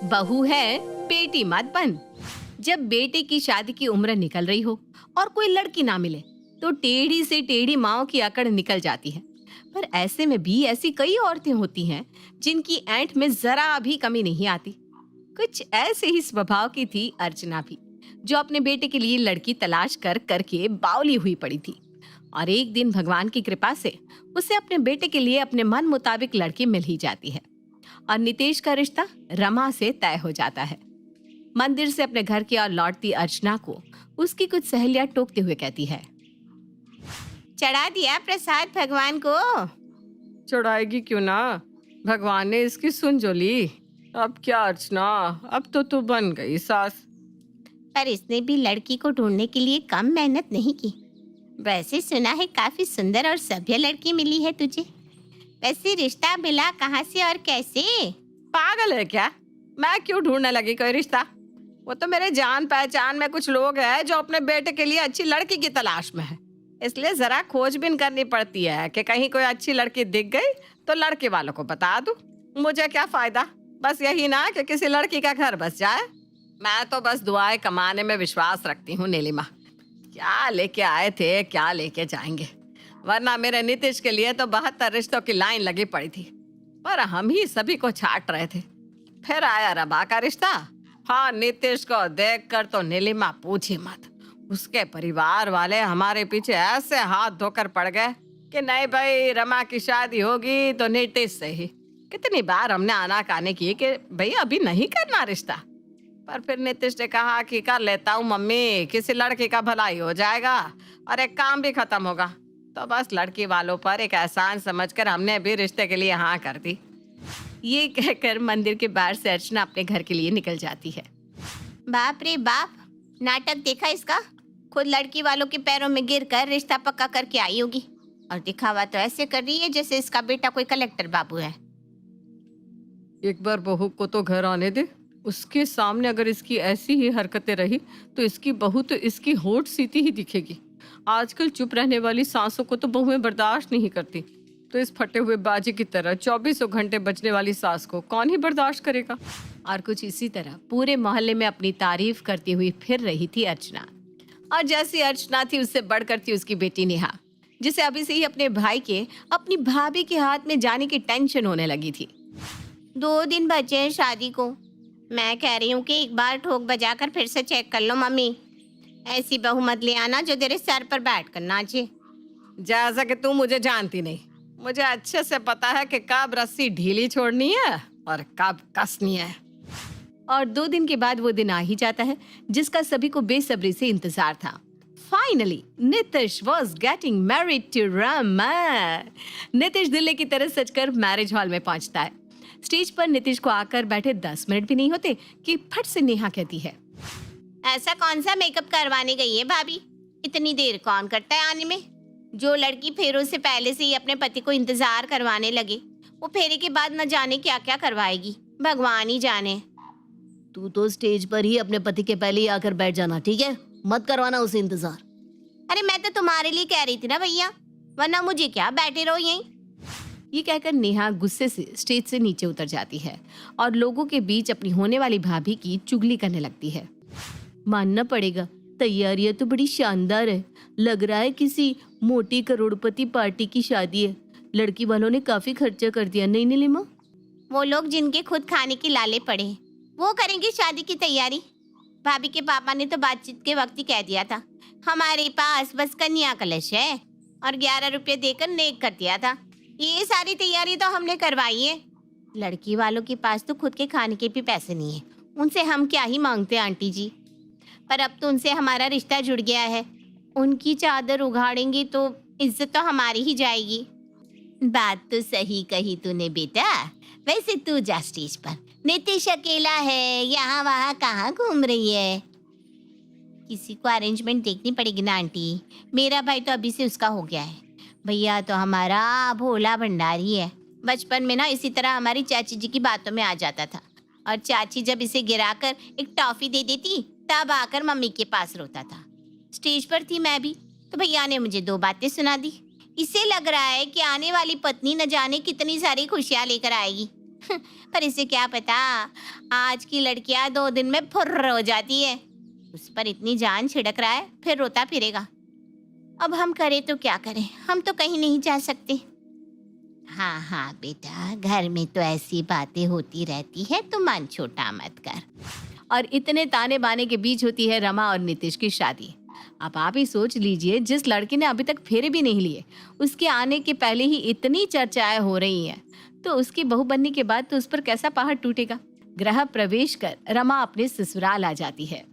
बहू है बेटी मत बन। जब बेटे की शादी की उम्र निकल रही हो और कोई लड़की ना मिले तो टेढ़ी से टेढ़ी माओ की अकड़ निकल जाती है। पर ऐसे में भी ऐसी कई औरतें होती हैं जिनकी ऐंठ में जरा भी कमी नहीं आती। कुछ ऐसे ही स्वभाव की थी अर्चना भी, जो अपने बेटे के लिए लड़की तलाश कर करके बावली हुई पड़ी थी। और एक दिन भगवान की कृपा से उसे अपने बेटे के लिए अपने मन मुताबिक लड़की मिल ही जाती है और नितेश का रिश्ता रमा से तय हो जाता है। मंदिर से अपने घर की ओर लौटती अर्चना को उसकी कुछ सहेलियां टोकते हुए कहती है, चढ़ा दिया प्रसाद भगवान को। चढ़ाएगी क्यों ना, भगवान ने इसकी सुन जो ली। अब क्या अर्चना, अब तो तू बन गई सास। पर इसने भी लड़की को ढूंढने के लिए कम मेहनत नहीं की। वैसे सुना है काफी सुंदर और सभ्य लड़की मिली है तुझे। वैसे रिश्ता मिला कहाँ से और कैसे? पागल है क्या, मैं क्यों ढूंढने लगी कोई रिश्ता? वो तो मेरे जान पहचान में कुछ लोग हैं जो अपने बेटे के लिए अच्छी लड़की की तलाश में है, इसलिए जरा खोजबीन करनी पड़ती है कि कहीं कोई अच्छी लड़की दिख गई तो लड़के वालों को बता दूं। मुझे क्या फायदा, बस यही ना कि किसी लड़की का घर बस जाए। मैं तो बस दुआएं कमाने में विश्वास रखती हूँ नीलिमा। क्या लेके आए थे, क्या लेके जाएंगे, वरना मेरे नीतीश के लिए तो 72 रिश्तों की लाइन लगी पड़ी थी, पर हम ही सभी को छाट रहे थे। फिर आया रबा का रिश्ता। हाँ, नीतीश को देखकर तो नीलिमा पूछी मत, उसके परिवार वाले हमारे पीछे ऐसे हाथ धोकर पड़ गए कि नहीं भाई, रमा की शादी होगी तो नीतीश से ही। कितनी बार हमने आनाकानी की कि भाई अभी नहीं करना रिश्ता, पर फिर नीतीश ने कहा कि कर लेता हूँ मम्मी, किसी लड़की का भलाई हो जाएगा और एक काम भी खत्म होगा। तो बस लड़की वालों पर एक एहसान समझकर हमने भी रिश्ते के लिए हाँ कर दी। ये कहकर मंदिर के बाहर से अर्चना अपने घर के लिए निकल जाती है। बाप रे बाप, नाटक देखा इसका। खुद लड़की वालों के पैरों में गिरकर रिश्ता पक्का करके आई होगी और दिखावा तो ऐसे कर रही है जैसे इसका बेटा कोई कलेक्टर बाबू है। एक बार बहू को तो घर आने दे, उसके सामने अगर इसकी ऐसी ही हरकतें रही तो इसकी बहू तो इसकी होठ सीती ही दिखेगी। आजकल चुप रहने वाली सासों को तो बहुएं बर्दाश्त नहीं करती, तो इस फटे हुए बाजी की तरह 24 घंटे बजने वाली सास को कौन ही बर्दाश्त करेगा। और कुछ इसी तरह पूरे मोहल्ले में अपनी तारीफ करती हुई फिर रही थी अर्चना। और जैसी अर्चना थी उससे बढ़कर थी उसकी बेटी नेहा, जिसे अभी से ही अपने भाई के अपनी भाभी के हाथ में जाने की टेंशन होने लगी थी। 2 दिन बचे हैं शादी को। मैं कह रही हूँ कि एक बार ठोक बजाकर फिर से चेक कर लो मम्मी। ऐसी बहू मत ले आना जो तेरे सर पर बैठ कर नाचे। जैसा कि तू मुझे जानती नहीं, मुझे अच्छे से पता है कि कब रस्सी ढीली छोड़नी है और कब कसनी है। और 2 दिन के बाद वो दिन आ ही जाता है जिसका सभी को बेसब्री से इंतजार था। Finally Nitish was getting married to Rama. Nitish Delhi की तरह सजकर मैरिज हॉल में पहुंचता है। स्टेज पर नितिश को आकर बैठे 10 मिनट भी नहीं होते कि फट से नेहा कहती है, ऐसा कौन सा मेकअप करवाने गई है भाभी? इतनी देर कौन करता है आने में? जो लड़की फेरों से पहले से ही अपने पति को इंतजार करवाने लगे, वो फेरे के बाद न जाने क्या क्या करवाएगी, भगवान ही जाने। तू तो स्टेज पर ही अपने पति के पहले ही आकर बैठ जाना, ठीक है? मत करवाना उसे इंतजार। अरे मैं तो तुम्हारे लिए कह रही थी ना भैया, वरना मुझे क्या, बैठे रहो यहीं। ये कहकर नेहा गुस्से से स्टेज से नीचे उतर जाती है और लोगों के बीच अपनी होने वाली भाभी की चुगली करने लगती है। मानना पड़ेगा, तैयारियां तो बड़ी शानदार है। लग रहा है किसी मोटी करोड़पति पार्टी की शादी है। लड़की वालों ने काफी खर्चा कर दिया, नहीं नीलिमा? वो लोग जिनके खुद खाने की लाले पड़े हैं, वो करेंगे शादी की तैयारी। भाभी के पापा ने तो बातचीत के वक्त ही कह दिया था, हमारे पास बस कन्या कलश है, और 11 रुपये देकर नेक कर दिया था। ये सारी तैयारी तो हमने करवाई है। लड़की वालों के पास तो खुद के खाने के भी पैसे नहीं है, उनसे हम क्या ही मांगते आंटी जी। पर अब तो उनसे हमारा रिश्ता जुड़ गया है, उनकी चादर उगाड़ेंगी तो इज्जत तो हमारी ही जाएगी। बात तो सही कही तूने बेटा। वैसे तू जा स्टेज पर, नितिश अकेला है, यहाँ वहाँ कहाँ घूम रही है? किसी को अरेंजमेंट देखनी पड़ेगी ना आंटी। मेरा भाई तो अभी से उसका हो गया है। भैया तो हमारा भोला भंडारी है। बचपन में ना इसी तरह हमारी चाची जी की बातों में आ जाता था, और चाची जब इसे गिराकर एक टॉफी दे देती तब आकर मम्मी के पास रोता था। स्टेज पर थी मैं भी, तो भैया ने मुझे 2 बातें सुना दी। इसे लग रहा है कि आने वाली पत्नी न जाने कितनी सारी खुशियाँ लेकर आएगी। पर इसे क्या पता, आज की लड़कियां 2 दिन में फुर्र हो जाती है। उस पर इतनी जान छिड़क रहा है, फिर रोता फिरेगा। अब हम करें तो क्या करें, हम तो कहीं नहीं जा सकते। हाँ हाँ बेटा, घर में तो ऐसी बातें होती रहती है, तो मन छोटा मत कर। और इतने ताने बाने के बीच होती है रमा और नितिश की शादी। अब आप ही सोच लीजिए, जिस लड़की ने अभी तक फेरे भी नहीं लिए, उसके आने के पहले ही इतनी चर्चाएं हो रही हैं, तो उसकी बहू बनने के बाद तो उस पर कैसा पहाड़ टूटेगा। गृह प्रवेश कर रमा अपने ससुराल आ जाती है।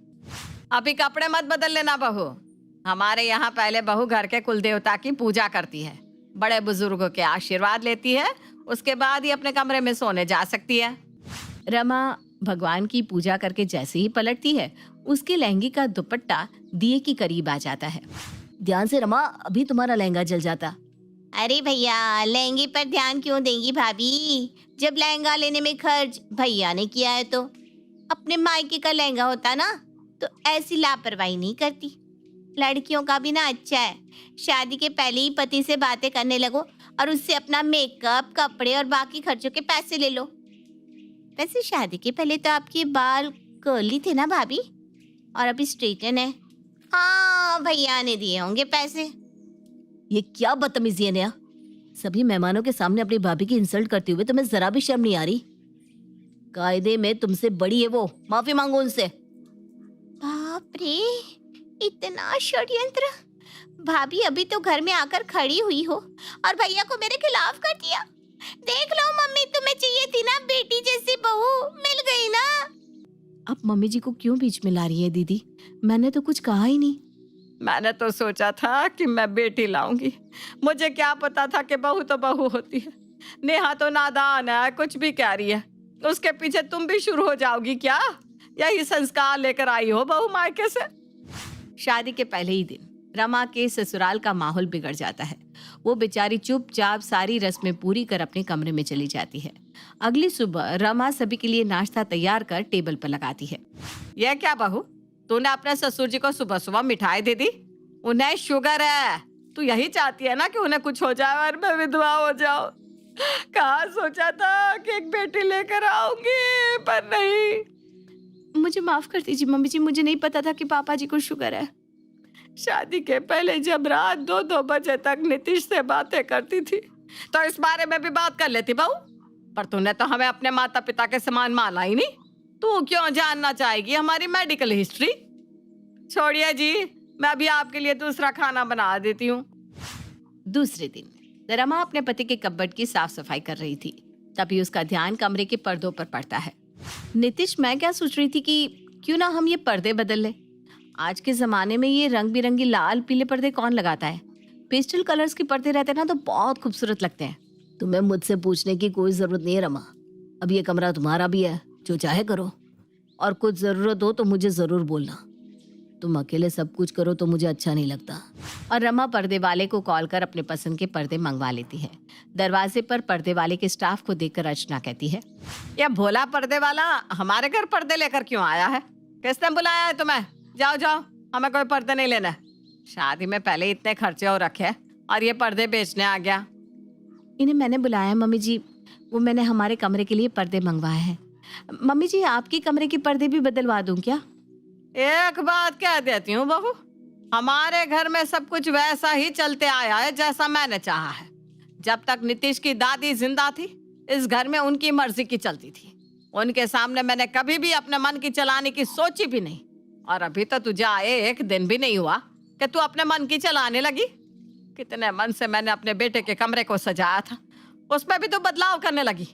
अभी कपड़े मत बदल लेना बहू। हमारे यहाँ पहले बहू घर के कुल देवता की पूजा करती है, बड़े बुजुर्गों के आशीर्वाद लेती है, उसके बाद ही अपने कमरे में सोने जा सकती है। रमा भगवान की पूजा करके जैसे ही पलटती है, उसके लहंगे का दुपट्टा दिए के करीब आ जाता है। ध्यान से रमा, अभी तुम्हारा लहंगा जल जाता। अरे भैया, लहंगे पर ध्यान क्यों देंगी भाभी? जब लहंगा लेने में खर्च भैया ने किया है तो अपने मायके का लहंगा होता ना, तो ऐसी लापरवाही नहीं करती। लड़कियों का भी ना अच्छा है, शादी के पहले ही पति से बातें करने लगो और उससे अपना मेकअप, कपड़े और बाकी खर्चों के पैसे ले लो। वैसे शादी के पहले तो आपके बाल कर्ली थे ना भाभी, और अभी स्ट्रेटन है। हाँ, भैया ने दिए होंगे पैसे। ये क्या बदतमीजी है नया? सभी मेहमानों के सामने अपनी भाभी की इंसल्ट करते हुए तुम्हें जरा भी शर्म नहीं आ रही? कायदे में तुमसे बड़ी है वो, माफी मांगो उनसे। बाप रे, इतना षड्यंत्र! भाभी अभी तो घर में आकर खड़ी हुई हो और भैया को मेरे खिलाफ कर दिया। देख लो मम्मी, तुम्हें चाहिए थी ना बेटी जैसी बहू, मिल गई ना। अब मम्मी जी को क्यों बीच में ला रही है दीदी? मैंने तो कुछ कहा ही नहीं। मैंने तो सोचा था कि मैं बेटी लाऊंगी, मुझे क्या पता था कि बहू तो बहू होती है। नेहा तो नादान है, कुछ भी कह रही है। उसके पीछे तुम भी शुरू हो जाओगी क्या? यही संस्कार लेकर आई हो बहू मायके से। शादी के पहले ही दिन रमा के ससुराल का माहौल बिगड़ जाता है। वो बेचारी चुपचाप सारी रस्में पूरी कर अपने कमरे में चली जाती है। अगली सुबह रमा सभी के लिए नाश्ता तैयार कर टेबल पर लगाती है। यह क्या बहू, तूने अपने ससुर जी को सुबह सुबह मिठाई दे दी? उन्हें शुगर है, तू यही चाहती है ना कि उन्हें कुछ हो जाए और मैं विधवा हो जाऊं। कहाँ सोचा था कि एक बेटी लेकर आऊंगी, पर नहीं। मुझे माफ कर दीजिए मम्मी जी, मुझे नहीं पता था कि पापा जी को शुगर है। शादी के पहले जब रात 2-2 बजे तक नीतीश से बातें करती थी, तो इस बारे में भी बात कर लेती बहू। पर तूने तो हमें अपने माता पिता के समान माना ही नहीं। तू क्यों जानना चाहेगी हमारी मेडिकल हिस्ट्री? छोड़िए जी, मैं अभी आपके लिए दूसरा खाना बना देती हूँ। दूसरे दिन रमा अपने पति के कबर्ड की साफ सफाई कर रही थी, तभी उसका ध्यान कमरे के पर्दों पर पड़ता है। नितिश, मैं क्या सोच रही थी कि क्यों ना हम ये पर्दे बदल ले। आज के जमाने में ये रंग बिरंगी लाल पीले पर्दे कौन लगाता है? पेस्टल कलर्स के पर्दे रहते हैं ना, तो बहुत खूबसूरत लगते हैं। तुम्हें मुझसे पूछने की कोई जरूरत नहीं है रमा, अब ये कमरा तुम्हारा भी है, जो चाहे करो। और कुछ जरूरत हो तो मुझे जरूर बोलना। तुम अकेले सब कुछ करो तो मुझे अच्छा नहीं लगता। और रमा पर्दे वाले को कॉल कर अपने पसंद के पर्दे मंगवा लेती है। दरवाजे पर पर्दे वाले के स्टाफ को देखकर अर्चना कहती है, यह भोला पर्दे वाला हमारे घर पर्दे लेकर क्यों आया है? किसने बुलाया है तुम्हें? जाओ जाओ, हमें कोई पर्दे नहीं लेना। शादी में पहले इतने खर्चे हो रखे और ये पर्दे बेचने आ गया। इन्हें मैंने बुलाया है मम्मी जी, वो मैंने हमारे कमरे के लिए पर्दे मंगवाए हैं। मम्मी जी, आपके कमरे के पर्दे भी बदलवा दूं क्या? एक बात कह देती हूँ बहू, हमारे घर में सब कुछ वैसा ही चलते आया है जैसा मैंने चाहा है। जब तक नीतीश की दादी जिंदा थी, इस घर में उनकी मर्जी की चलती थी। उनके सामने मैंने कभी भी अपने मन की चलाने की सोची भी नहीं। और अभी तो तुझे आए 1 दिन भी नहीं हुआ कि तू अपने मन की चलाने लगी। कितने मन से मैंने अपने बेटे के कमरे को सजाया था, उसमें भी तो बदलाव करने लगी।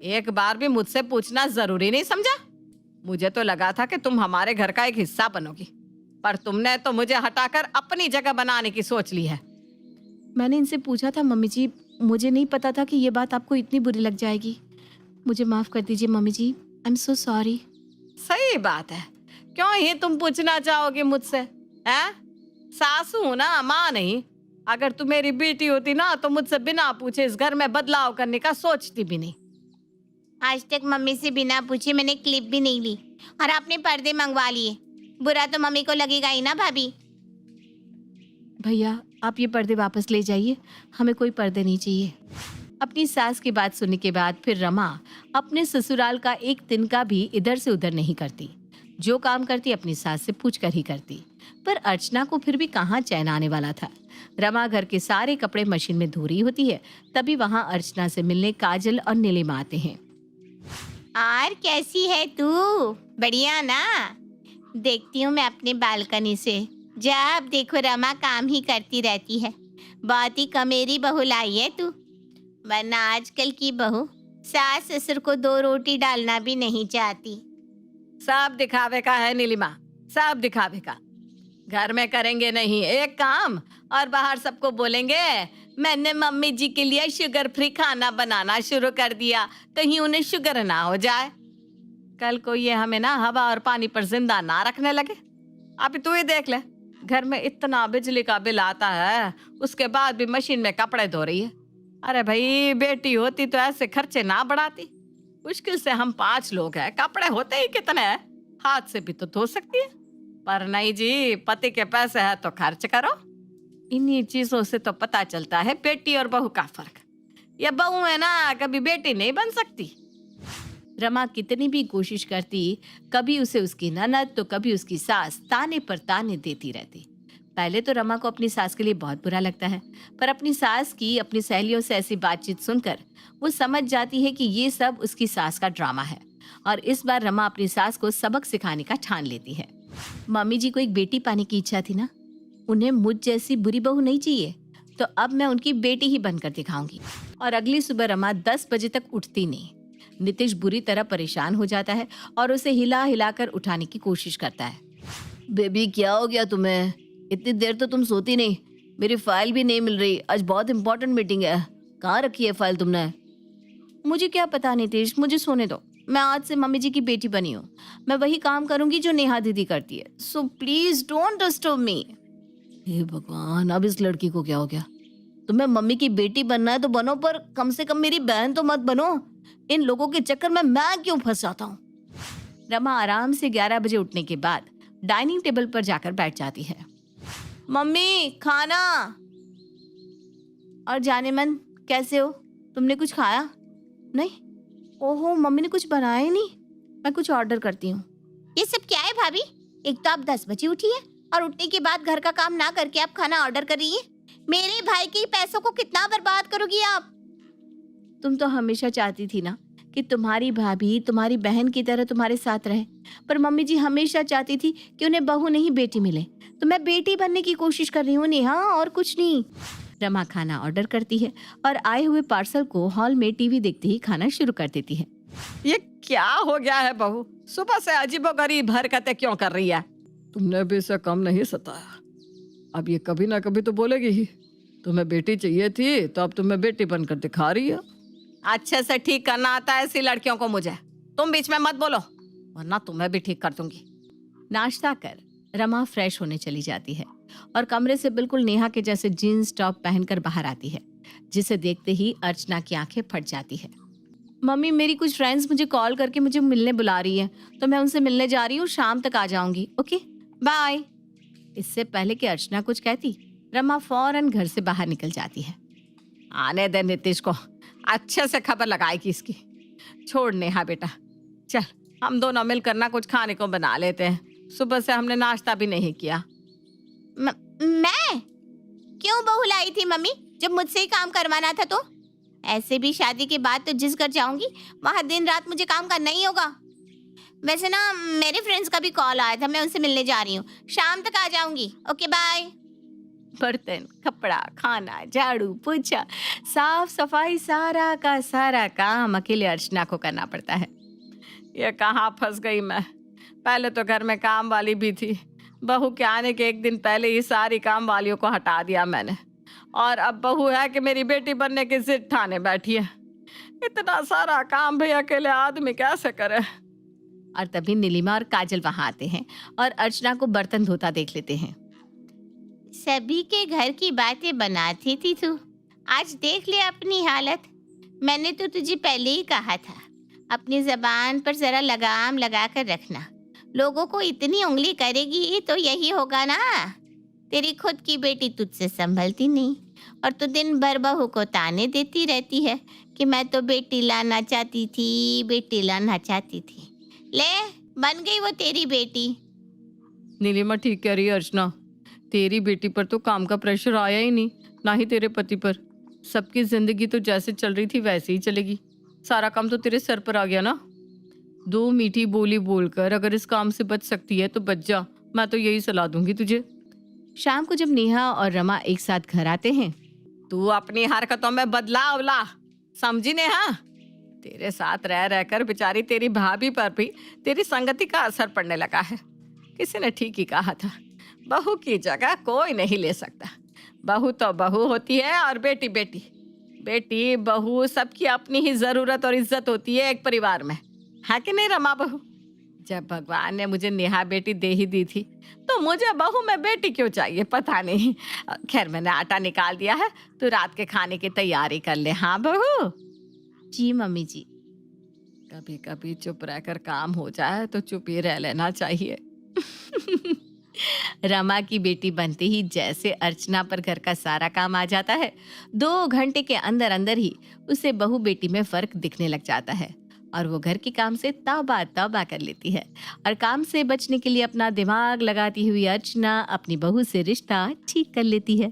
एक बार भी मुझसे पूछना जरूरी नहीं समझा? मुझे तो लगा था कि तुम हमारे घर का एक हिस्सा बनोगी, पर तुमने तो मुझे हटाकर अपनी जगह बनाने की सोच ली है। मैंने इनसे पूछा था मम्मी जी, मुझे नहीं पता था कि ये बात आपको इतनी बुरी लग जाएगी। मुझे माफ कर दीजिए mummy ji, I am so sorry. सही बात है, क्यों ही तुम पूछना चाहोगी मुझसे? हैं? सासू हूं ना, माँ नहीं। अगर तू मेरी बेटी होती ना, तो मुझसे बिना पूछे इस घर में बदलाव करने का सोचती भी नहीं। आज तक मम्मी से बिना पूछे मैंने क्लिप भी नहीं ली और आपने पर्दे मंगवा लिए। बुरा तो मम्मी को लगेगा ही ना भाभी। भैया, आप ये पर्दे वापस ले जाइए, हमें कोई पर्दे नहीं चाहिए। अपनी सास की बात सुनने के बाद फिर रमा अपने ससुराल का एक दिन का भी इधर से उधर नहीं करती। जो काम करती अपनी सास से पूछ कर ही करती। पर अर्चना को फिर भी कहाँ चैन आने वाला था। रमा घर के सारे कपड़े मशीन में धो रही होती है, तभी वहाँ अर्चना से मिलने काजल और नीलिमा आते हैं। और कैसी है तू? बढ़िया ना? देखती हूँ मैं अपने बालकनी से, जब देखो रमा काम ही करती रहती है। बहुत ही कमेरी बहू लाई है तू, वरना आजकल की बहू सास ससुर को 2 रोटी डालना भी नहीं चाहती। सब दिखावे का है नीलिमा, सब दिखावे का। घर में करेंगे नहीं एक काम और बाहर सबको बोलेंगे मैंने मम्मी जी के लिए शुगर फ्री खाना बनाना शुरू कर दिया, कहीं उन्हें शुगर ना हो जाए। कल को ये हमें ना हवा और पानी पर जिंदा ना रखने लगे। अभी तू ही देख ले, घर में इतना बिजली का बिल आता है, उसके बाद भी मशीन में कपड़े धो रही है। अरे भाई, बेटी होती तो ऐसे खर्चे ना बढ़ाती। मुश्किल से हम 5 लोग हैं, कपड़े होते ही कितने हैं, हाथ से भी तो धो सकती है। पर नहीं जी, पति के पैसे है तो खर्च करो। इन्हीं चीजों से तो पता चलता है बेटी और बहू का फर्क। ये बहू है ना, कभी बेटी नहीं बन सकती। रमा कितनी भी कोशिश करती, कभी उसे उसकी ननद तो कभी उसकी सास ताने पर ताने देती रहती। पहले तो रमा को अपनी सास के लिए बहुत बुरा लगता है, पर अपनी सास की अपनी सहेलियों से ऐसी बातचीत सुनकर वो समझ जाती है कि ये सब उसकी सास का ड्रामा है। और इस बार रमा अपनी सास को सबक सिखाने का ठान लेती है। मम्मी जी को एक बेटी पाने की इच्छा थी ना, उन्हें मुझ जैसी बुरी बहू नहीं चाहिए, तो अब मैं उनकी बेटी ही बनकर दिखाऊंगी। और अगली सुबह रमा 10 बजे तक उठती नहीं। नितिश बुरी तरह परेशान हो जाता है और उसे हिला हिलाकर उठाने की कोशिश करता है। बेबी क्या हो गया तुम्हें? इतनी देर तो तुम सोती नहीं। मेरी फाइल भी नहीं मिल रही, आज बहुत इंपॉर्टेंट मीटिंग है। कहाँ रखी है फाइल तुमने? मुझे क्या पता नितिश, मुझे सोने दो। मैं आज से मम्मी जी की बेटी बनी हूँ। मैं वही काम करूंगी जो नेहा दीदी करती है। So please don't disturb me. हे भगवान, अब इस लड़की को क्या हो गया? तुम्हें मम्मी की बेटी बनना है तो बनो, पर कम से कम मेरी बहन तो मत बनो। इन लोगों के चक्कर में मैं क्यों फंस जाता हूँ? रमा आराम से 11 बजे उठने के बाद डाइनिंग टेबल पर जाकर बैठ जाती है। मम्मी खाना। और जाने मन, कैसे हो? तुमने कुछ खाया? नहीं? ओहो, मम्मी ने कुछ बनाया ही नहीं। मैं कुछ ऑर्डर करती हूँ। ये सब क्या है भाभी? एक तो आप 10 बजे उठी है और उठने के बाद घर का काम ना करके आप खाना ऑर्डर कर रही है। मेरे भाई के पैसों को कितना बर्बाद करोगी आप? तुम तो हमेशा चाहती थी ना कि तुम्हारी भाभी तुम्हारी बहन की तरह तुम्हारे साथ रहे, पर मम्मी जी हमेशा चाहती थी कि उन्हें बहू नहीं बेटी मिले। तो मैं बेटी बनने की कोशिश कर रही हूँ नेहा, और कुछ नहीं। रमा खाना ऑर्डर करती है और आए हुए पार्सल को हॉल में टीवी देखते ही खाना शुरू कर देती है। ये क्या हो गया है बहू? सुबह से अजीबोगरीब हरकतें क्यों कर रही है? तुमने भी इसे कम नहीं सताया। अब ये कभी ना कभी तो बोलेगी ही। तुम्हें बेटी चाहिए थी तो अब तुम्हें बेटी बनकर दिखा रही है। अच्छे से ठीक करना आता है ऐसी लड़कियों को मुझे। तुम बीच में मत बोलो, वरना तुम्हें भी ठीक कर दूंगी। नाश्ता कर रमा फ्रेश होने चली जाती है और कमरे से बिल्कुल नेहा के जैसे जीन्स टॉप पहनकर बाहर आती है, जिसे देखते ही अर्चना की आंखें फट जाती है। मम्मी, मेरी कुछ फ्रेंड्स मुझे कॉल करके मुझे मिलने बुला रही है, तो मैं उनसे मिलने जा रही हूँ। शाम तक आ जाऊंगी। Okay bye. इससे पहले कि अर्चना कुछ कहती, रमा फौरन घर से बाहर निकल जाती है। आने दे नीतीश को, अच्छे से खबर लगाएगी इसकी। छोड़ नेहा बेटा, चल हम दोनों मिलकर ना कुछ खाने को बना लेते हैं। सुबह से हमने नाश्ता भी नहीं किया। मैं क्यों बहू लाई थी मम्मी, जब मुझसे ही काम करवाना था? तो ऐसे भी शादी के बाद तो जिस घर जाऊंगी वहां दिन रात मुझे काम करना ही होगा। वैसे ना मेरे फ्रेंड्स का भी कॉल आया था, मैं उनसे मिलने जा रही हूँ। शाम तक आ जाऊंगी। Okay bye. बर्तन, कपड़ा, खाना, झाड़ू, पोछा, साफ सफाई, सारा का सारा काम अकेले अर्चना को करना पड़ता है। ये कहाँ फंस गई मैं? पहले तो घर में काम वाली भी थी। बहू के आने के एक दिन पहले ही सारी काम वालियों को हटा दिया मैंने, और अब बहू है कि मेरी बेटी बनने की जिद ठाने बैठी है। इतना सारा काम भी अकेले आदमी कैसे करे? और तभी नीलिमा और काजल वहां आते हैं और अर्चना को बर्तन धोता देख लेते हैं। सभी के घर की बातें बनाती थी तू, आज देख ले अपनी हालत। मैंने तो तुझे पहले ही कहा था, अपनी जबान पर जरा लगाम लगा कर रखना। लोगों को इतनी उंगली करेगी तो यही होगा ना। तेरी खुद की बेटी तुझसे संभलती नहीं और तू दिन भर बहू को ताने देती रहती है कि मैं तो बेटी लाना चाहती थी, बेटी लाना चाहती थी। ले, बन गई वो तेरी बेटी। नीलिमा ठीक कह रही है अर्चना, तेरी बेटी पर तो काम का प्रेशर आया ही नहीं, ना ही तेरे पति पर। सबकी जिंदगी तो जैसे चल रही थी वैसे ही चलेगी। सारा काम तो तेरे सर पर आ गया ना। 2 मीठी बोली बोलकर अगर इस काम से बच सकती है तो बच जा, मैं तो यही सलाह दूंगी तुझे। शाम को जब नेहा और रमा एक साथ घर आते हैं, तू अपनी हरकतों में बदलाव ला, समझी नेहा? तेरे साथ रह रहकर बेचारी तेरी भाभी पर भी तेरी संगति का असर पड़ने लगा है। किसी ने ठीक ही कहा था, बहू की जगह कोई नहीं ले सकता। बहू तो बहू होती है और बेटी बेटी। बेटी बहू सबकी अपनी ही जरूरत और इज्जत होती है एक परिवार में, है कि नहीं रमा बहू? जब भगवान ने मुझे नेहा बेटी दे ही दी थी तो मुझे बहू में बेटी क्यों चाहिए पता नहीं। खैर मैंने आटा निकाल दिया है, तू रात के खाने की तैयारी कर ले। हाँ बहू? जी मम्मी जी। कभी कभी चुप रहकर काम हो जाए तो चुप ही रह लेना चाहिए। रमा की बेटी बनते ही जैसे अर्चना पर घर का सारा काम आ जाता है, 2 घंटे के अंदर अंदर ही उसे बहू बेटी में फर्क दिखने लग जाता है और वो घर के काम से तौबा तौबा कर लेती है। और काम से बचने के लिए अपना दिमाग लगाती हुई अर्चना अपनी बहू से रिश्ता ठीक कर लेती है।